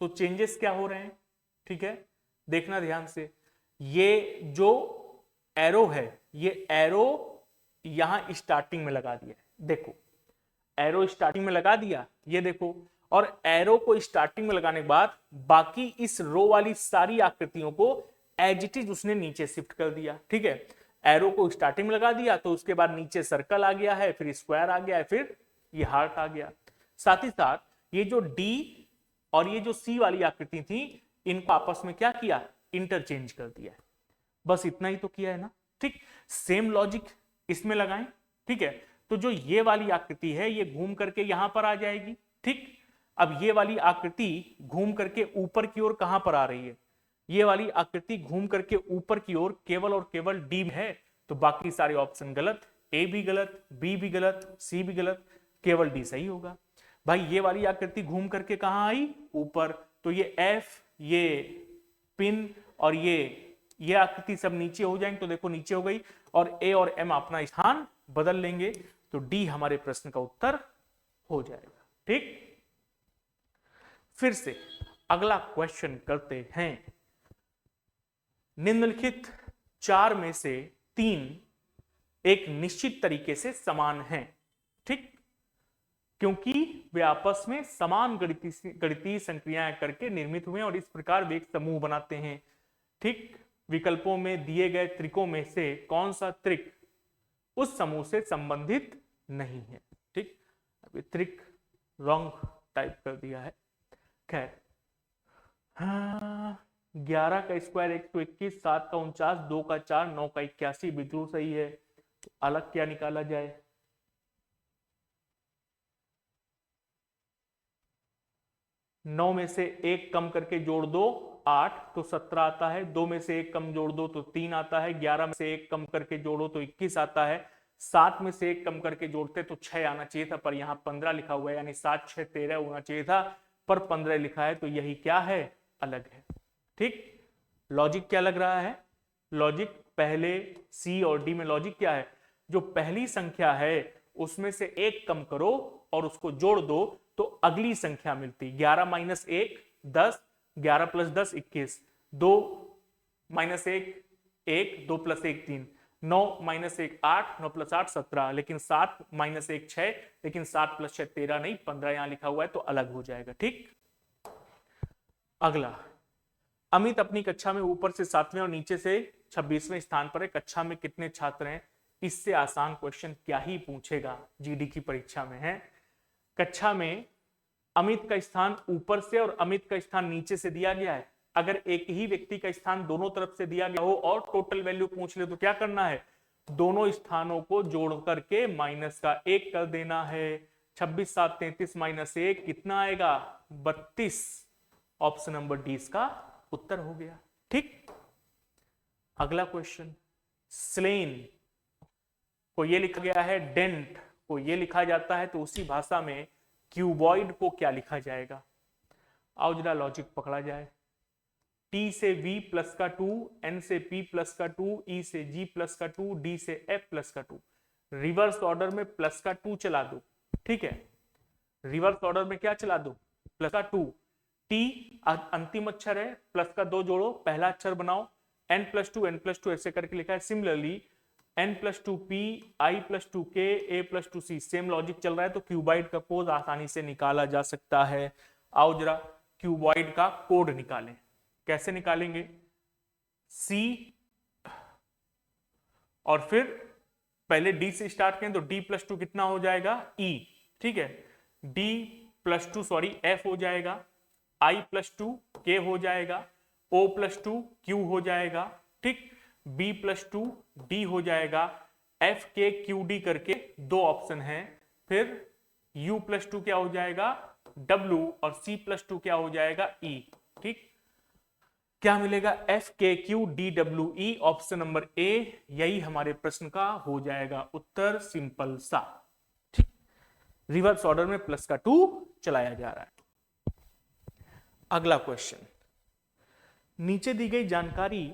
A: तो चेंजेस क्या हो रहे हैं, ठीक है, देखना ध्यान से। ये जो एरो है, ये एरो यहां स्टार्टिंग में लगा दिया है, देखो एरो स्टार्टिंग में लगा दिया, ये देखो, और एरो को स्टार्टिंग में लगाने के बाद बाकी इस रो वाली सारी आकृतियों को एज इट इज उसने नीचे शिफ्ट कर दिया। ठीक है, एरो को स्टार्टिंग में लगा दिया तो उसके बाद नीचे सर्कल आ गया है, फिर स्क्वायर आ गया है, फिर ये हार्ट आ गया। साथ ही साथ ये जो डी और ये जो सी वाली आकृति थी, इनको आपस में क्या किया, इंटरचेंज कर दिया है। बस इतना ही तो किया है ना। ठीक, सेम लॉजिक इसमें लगाएं। ठीक है, तो जो ये वाली आकृति है ये घूम करके यहां पर आ जाएगी। ठीक, अब ये वाली आकृति घूम करके ऊपर की ओर कहां पर आ रही है, ये वाली आकृति घूम करके ऊपर की ओर केवल और केवल डी है, तो बाकी सारे ऑप्शन गलत, ए भी गलत, बी भी गलत, सी भी गलत, केवल डी सही होगा। भाई ये वाली आकृति घूम करके कहां आई, ऊपर, तो ये एफ, ये पिन और ये आकृति सब नीचे हो जाएंगे, तो देखो नीचे हो गई, और ए और एम अपना स्थान बदल लेंगे, तो डी हमारे प्रश्न का उत्तर हो जाएगा। ठीक, फिर से अगला क्वेश्चन करते हैं। निम्नलिखित चार में से तीन एक निश्चित तरीके से समान हैं। ठीक, क्योंकि वे आपस में समान गणितीय संक्रियाएं करके निर्मित हुए और इस प्रकार वे एक समूह बनाते हैं। ठीक, विकल्पों में दिए गए त्रिकों में से कौन सा त्रिक उस समूह से संबंधित नहीं है। ठीक, अभी त्रिक रॉन्ग टाइप कर दिया है, खैर। हाँ, 11 का स्क्वायर 121, 7 का 49, 2 का 4, 9 का 81 बिल्कुल सही है। तो अलग क्या निकाला जाए, 9 में से 1 कम करके जोड़ दो 8, तो 17 आता है। 2 में से 1 कम जोड़ दो तो 3 आता है। 11 में से 1 कम करके जोड़ो तो 21 आता है। 7 में से 1 कम करके जोड़ते तो 6 आना चाहिए था, पर यहाँ 15 लिखा हुआ है, यानी 7 6 13 होना चाहिए था, पर 15 लिखा है, तो यही क्या है, अलग है। ठीक, लॉजिक क्या लग रहा है, लॉजिक पहले सी और डी में लॉजिक क्या है, जो पहली संख्या है उसमें से 1 कम करो और उसको जोड़ दो तो अगली संख्या मिलती। 11 minus 1 10, 11 plus 10 21, 2 minus 1 1, 2 plus 1 3, 9 minus 1 8, 9 plus 8 17, लेकिन 7 माइनस 1 6, लेकिन 7 प्लस 6 13 नहीं, 15 यहां लिखा हुआ है, तो अलग हो जाएगा। ठीक, अगला, अमित अपनी कक्षा में ऊपर से 7वें और नीचे से 26वें स्थान पर है। कक्षा में कितने छात्र हैं, इससे आसान क्वेश्चन क्या ही पूछेगा, जीडी की परीक्षा में है। कक्षा में अमित का स्थान ऊपर से और अमित का स्थान नीचे से दिया गया है। अगर एक ही व्यक्ति का स्थान दोनों तरफ से दिया गया हो और टोटल वैल्यू पूछ ले तो क्या करना है, दोनों स्थानों को जोड़ करके माइनस का 1 कर देना है। 26 7 33 माइनस 1 कितना आएगा, 32। ऑप्शन नंबर डी इसका उत्तर हो गया। ठीक, अगला क्वेश्चन, स्लेन को ये लिखा गया है, डेंट को ये लिखा जाता है, तो उसी भाषा में क्यूबॉइड को क्या लिखा जाएगा। आओ जरा लॉजिक पकड़ा जाए। T से V प्लस का 2, N से P प्लस का 2, E से G प्लस का 2, D से F प्लस का 2। रिवर्स ऑर्डर में प्लस का 2 चला दो। ठीक है, रिवर्स ऑर्डर में क्या चला दो, प्लस का 2। T अंतिम अक्षर है, प्लस का 2 जोड़ो, पहला अक्षर बनाओ। N प्लस 2 N प्लस 2 ऐसे करके लिखा है। Similarly N plus 2P, I plus 2K, A plus 2C, same logic चल रहा है, तो क्यूबॉइड का कोड आसानी से निकाला जा सकता है। आओ जरा क्यूबॉइड का कोड निकालें। कैसे निकालेंगे, C और फिर पहले D से स्टार्ट करें, तो D प्लस 2 कितना हो जाएगा, E। ठीक है, D प्लस 2 सॉरी F हो जाएगा, I प्लस 2 K हो जाएगा, O प्लस 2 Q हो जाएगा। ठीक, B प्लस 2 D हो जाएगा, F K Q D करके 2 ऑप्शन हैं। फिर U प्लस 2 क्या हो जाएगा, W, और C प्लस 2 क्या हो जाएगा, E। ठीक, क्या मिलेगा, F K Q D W E, option number A यही हमारे प्रश्न का हो जाएगा उत्तर, सिंपल सा। ठीक, रिवर्स ऑर्डर में प्लस का 2 चलाया जा रहा है। अगला क्वेश्चन, नीचे दी गई जानकारी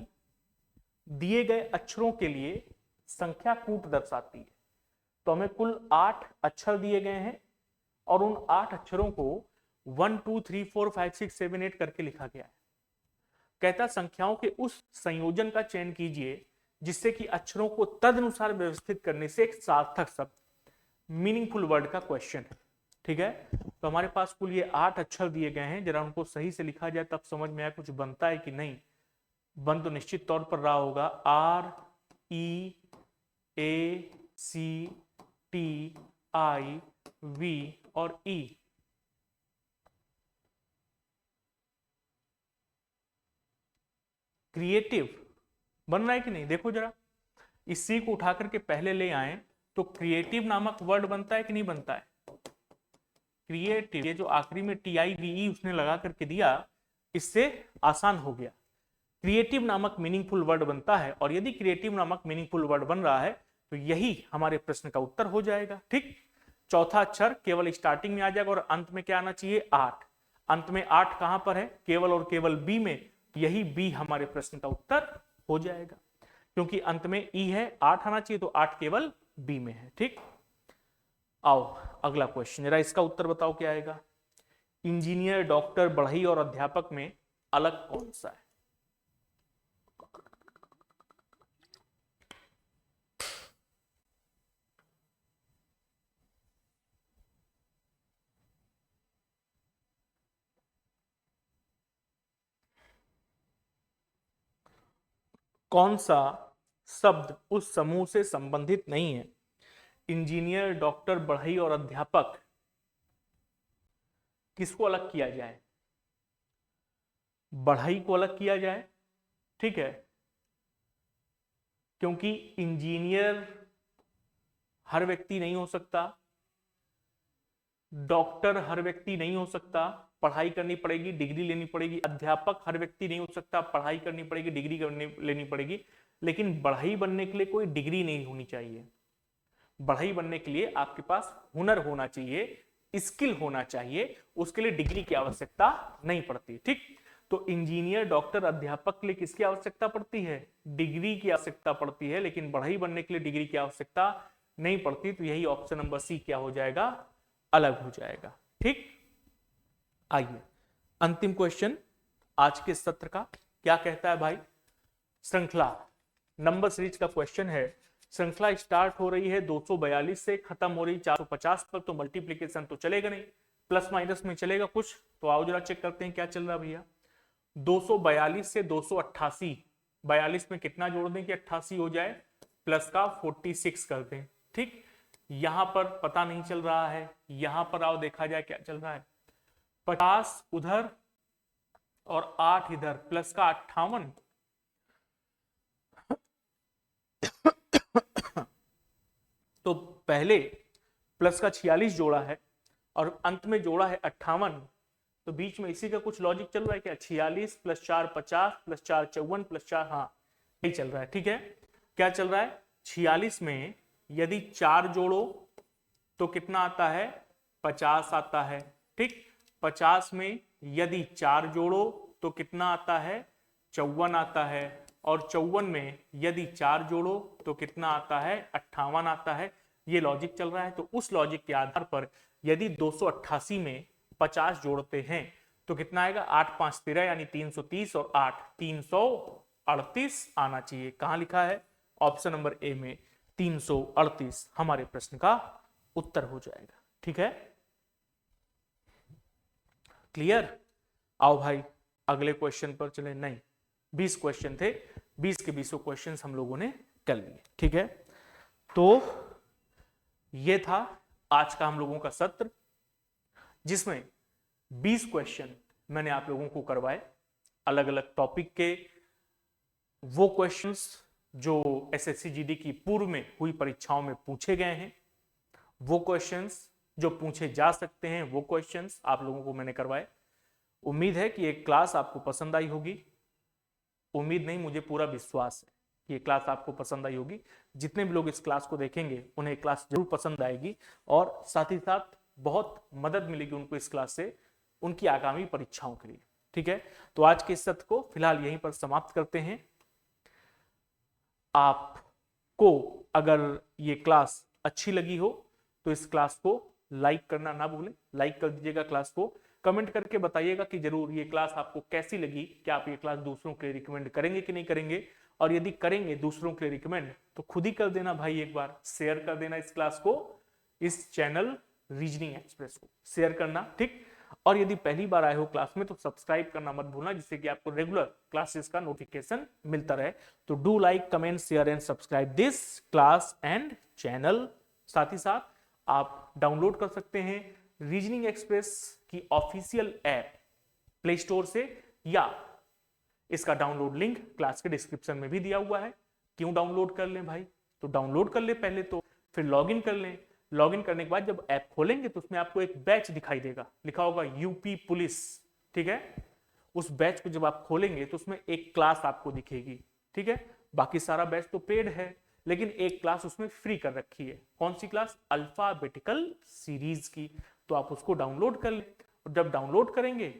A: दिए गए अक्षरों के लिए संख्या कूट दर्शाती है। तो हमें कुल 8 अक्षर दिए गए हैं और उन 8 अक्षरों को 1 2 3 4 5 6 7 8 करके लिखा गया है। कहता संख्याओं के उस संयोजन का चयन कीजिए जिससे कि अक्षरों को तदनुसार व्यवस्थित करने से एक सार्थक शब्द, मीनिंगफुल वर्ड का क्वेश्चन है। ठीक है, तो हमारे पास कुल ये 8 अक्षर दिए गए हैं, जरा उनको सही से लिखा जाए तब समझ में आए कुछ बनता है कि नहीं। बन तो निश्चित तौर पर रहा होगा, R E A C T I V और E। क्रिएटिव बन रहा है कि नहीं, देखो जरा, इस सी को उठा करके पहले ले आए तो क्रिएटिव नामक वर्ड बनता है कि नहीं बनता है। क्रिएटिव, ये जो आखिरी में TIVE उसने लगा करके दिया, इससे आसान हो गया। क्रिएटिव नामक मीनिंगफुल वर्ड बनता है, और यदि क्रिएटिव नामक मीनिंगफुल वर्ड बन रहा है तो यही हमारे प्रश्न का उत्तर हो जाएगा। ठीक, चौथा अक्षर केवल स्टार्टिंग में आ जाएगा और अंत में क्या आना चाहिए, 8। अंत में 8 कहां पर है, केवल और केवल बी में, यही बी हमारे प्रश्न का उत्तर हो जाएगा, क्योंकि अंत में ई है, 8 आना चाहिए, तो 8 केवल बी में है। ठीक, आओ अगला क्वेश्चन, जरा इसका उत्तर बताओ क्या आएगा। इंजीनियर, डॉक्टर, बढ़ई और अध्यापक में अलग कौन सा है। कौन सा शब्द उस समूह से संबंधित नहीं है। इंजीनियर, डॉक्टर, बढ़ई और अध्यापक, किसको अलग किया जाए, बढ़ई को अलग किया जाए। ठीक है, क्योंकि इंजीनियर हर व्यक्ति नहीं हो सकता, डॉक्टर हर व्यक्ति नहीं हो सकता, पढ़ाई करनी पड़ेगी, डिग्री लेनी पड़ेगी। अध्यापक हर व्यक्ति नहीं हो सकता, पढ़ाई करनी पड़ेगी, डिग्री लेनी पड़ेगी। लेकिन बढ़ई बनने के लिए कोई डिग्री नहीं होनी चाहिए। बढ़ई बनने के लिए आपके पास हुनर होना चाहिए, स्किल होना चाहिए, उसके लिए डिग्री की आवश्यकता नहीं पड़ती। ठीक, तो इंजीनियर, डॉक्टर, अध्यापक के लिए किसकी आवश्यकता पड़ती है, डिग्री की आवश्यकता पड़ती है, लेकिन बढ़ई बनने के लिए डिग्री की आवश्यकता नहीं पड़ती। तो यही ऑप्शन नंबर सी क्या हो जाएगा, अलग हो जाएगा। ठीक, आइए अंतिम क्वेश्चन आज के सत्र का क्या कहता है भाई। श्रृंखला नंबर सीरीज का क्वेश्चन है। श्रृंखला स्टार्ट हो रही है 242 से, खत्म हो रही 450 पर, तो मल्टीप्लीकेशन तो चलेगा नहीं, प्लस माइनस में चलेगा कुछ। तो आओ जरा चेक करते हैं क्या चल रहा है भैया। 242 से 288, 42 में कितना जोड़ दें कि 88 हो जाए, प्लस का 46 कर दें। ठीक, यहां पर पता नहीं चल रहा है, यहां पर आओ देखा जाए क्या चल रहा है। 50 उधर और 8 इधर, प्लस का 58, तो पहले प्लस का 46 जोड़ा है और अंत में जोड़ा है 58, तो बीच में इसी का कुछ लॉजिक चल रहा है क्या, 46 प्लस 4 50 प्लस 4 54 प्लस 4, हाँ यही चल रहा है। ठीक है, क्या चल रहा है, 46 में यदि 4 जोड़ो तो कितना आता है, 50 आता है। ठीक, 50 में यदि 4 जोड़ो तो कितना आता है, 54 आता है, और 54 में यदि 4 जोड़ो तो कितना आता है, 58 आता है। ये लॉजिक चल रहा है। तो उस लॉजिक के आधार पर यदि 288 में 50 जोड़ते हैं तो कितना आएगा, 8 5 13 यानी 330 और 8 338 आना चाहिए। कहां लिखा है, ऑप्शन नंबर ए में 338 हमारे प्रश्न का उत्तर हो जाएगा। ठीक है, क्लियर। आओ भाई अगले क्वेश्चन पर चले। नहीं, 20 क्वेश्चन थे, 20 के 20 क्वेश्चन हम लोगों ने कर लिए। ठीक है, तो ये था आज का हम लोगों का सत्र, जिसमें 20 क्वेश्चन मैंने आप लोगों को करवाए, अलग अलग टॉपिक के, वो क्वेश्चंस जो एसएससी जीडी की पूर्व में हुई परीक्षाओं में पूछे गए हैं, वो क्वेश्चंस जो पूछे जा सकते हैं, वो क्वेश्चंस आप लोगों को मैंने करवाए। उम्मीद है कि एक क्लास आपको पसंद आई होगी। उम्मीद नहीं, मुझे पूरा विश्वास है कि ये क्लास आपको पसंद आई होगी। जितने भी लोग इस क्लास को देखेंगे उन्हें क्लास जरूर पसंद आएगी, और साथ ही साथ बहुत मदद मिलेगी उनको इस क्लास से उनकी आगामी परीक्षाओं के लिए। ठीक है, तो आज के इस सत्र को फिलहाल यहीं पर समाप्त करते हैं। आपको अगर ये क्लास अच्छी लगी हो तो इस क्लास को लाइक करना ना भूलें, लाइक कर दीजिएगा क्लास को, कमेंट करके बताइएगा कि जरूर ये क्लास आपको कैसी लगी, क्या आप ये क्लास दूसरों के लिए रिकमेंड करेंगे कि नहीं करेंगे, और यदि करेंगे दूसरों के लिए रिकमेंड तो खुद ही कर देना भाई, एक बार शेयर कर देना इस क्लास को, इस चैनल रीजनिंग एक्सप्रेस को शेयर करना, ठीक। और यदि पहली बार आए हो क्लास में तो सब्सक्राइब करना मत भूलना, जिससे कि आपको रेगुलर क्लासेस का नोटिफिकेशन मिलता रहे। तो do like, comment, share and subscribe this class and channel. साथ ही साथ आप डाउनलोड कर सकते हैं रीजनिंग एक्सप्रेस की ऑफिशियल ऐप प्ले स्टोर से, या इसका डाउनलोड लिंक क्लास के डिस्क्रिप्शन में भी दिया हुआ है। क्यों डाउनलोड कर लें भाई, तो डाउनलोड कर ले पहले, तो फिर लॉगिन कर लें। लॉगिन करने के बाद जब ऐप खोलेंगे तो उसमें आपको एक बैच दिखाई देगा, लिखा होगा यूपी पुलिस, ठीक है। उस बैच को जब आप खोलेंगे तो उसमें एक क्लास आपको दिखेगी, ठीक है। बाकी सारा बैच तो पेड है, लेकिन एक क्लास उसमें फ्री कर रखी है। कौन सी क्लास? अल्फाबेटिकल सीरीज की। तो आप उसको डाउनलोड कर लें, और जब डाउनलोड करेंगे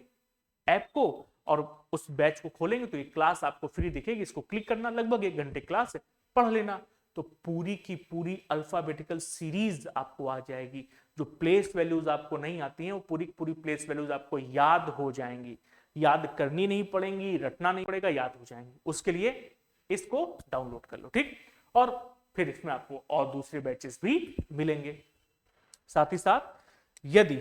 A: ऐप को और उस बैच को खोलेंगे तो ये क्लास आपको फ्री दिखेगी। इसको क्लिक करना, लगभग 1 घंटे क्लास है, पढ़ लेना, तो पूरी की पूरी अल्फाबेटिकल सीरीज आपको आ जाएगी। जो प्लेस वैल्यूज आपको नहीं आती हैं वो पूरी पूरी प्लेस वैल्यूज आपको याद हो जाएंगी, याद करनी नहीं पड़ेंगी, रटना नहीं पड़ेगा, याद हो जाएंगी। उसके लिए इसको डाउनलोड कर लो, ठीक। और फिर इसमें आपको और दूसरे बैचेस भी मिलेंगे। साथ ही साथ यदि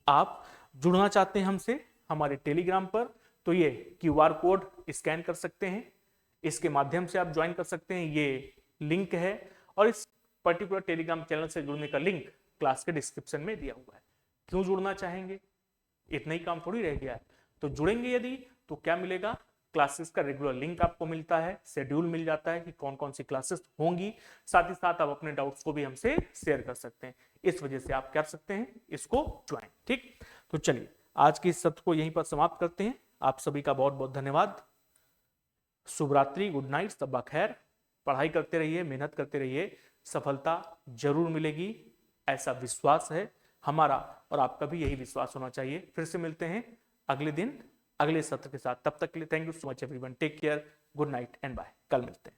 A: आप जुड़ना चाहते हैं हमसे हमारे टेलीग्राम पर, तो ये QR कोड स्कैन कर सकते हैं, इसके माध्यम से आप ज्वाइन कर सकते हैं। ये लिंक है, और इस पर्टिकुलर टेलीग्राम चैनल से जुड़ने का लिंक क्लास के डिस्क्रिप्शन में दिया हुआ है। क्यों जुड़ना चाहेंगे, इतना ही काम थोड़ी रह गया है। तो जुड़ेंगे यदि, तो क्या मिलेगा? क्लासेस का रेगुलर लिंक आपको मिलता है, शेड्यूल मिल जाता है कि कौन कौन सी क्लासेस होंगी। साथ ही साथ आप अपने डाउट्स को भी हमसे शेयर कर सकते हैं। इस वजह से आप कर सकते हैं इसको ज्वाइन, ठीक। तो चलिए आज की इस सत्र को यहीं पर समाप्त करते हैं। आप सभी का बहुत बहुत धन्यवाद। शुभ रात्रि, गुड नाइट, तब्बा खैर। पढ़ाई करते रहिए, मेहनत करते रहिए, सफलता जरूर मिलेगी, ऐसा विश्वास है हमारा, और आपका भी यही विश्वास होना चाहिए। फिर से मिलते हैं अगले दिन अगले सत्र के साथ। तब तक के लिए thank you so much everyone, take care, good night and bye. कल मिलते हैं।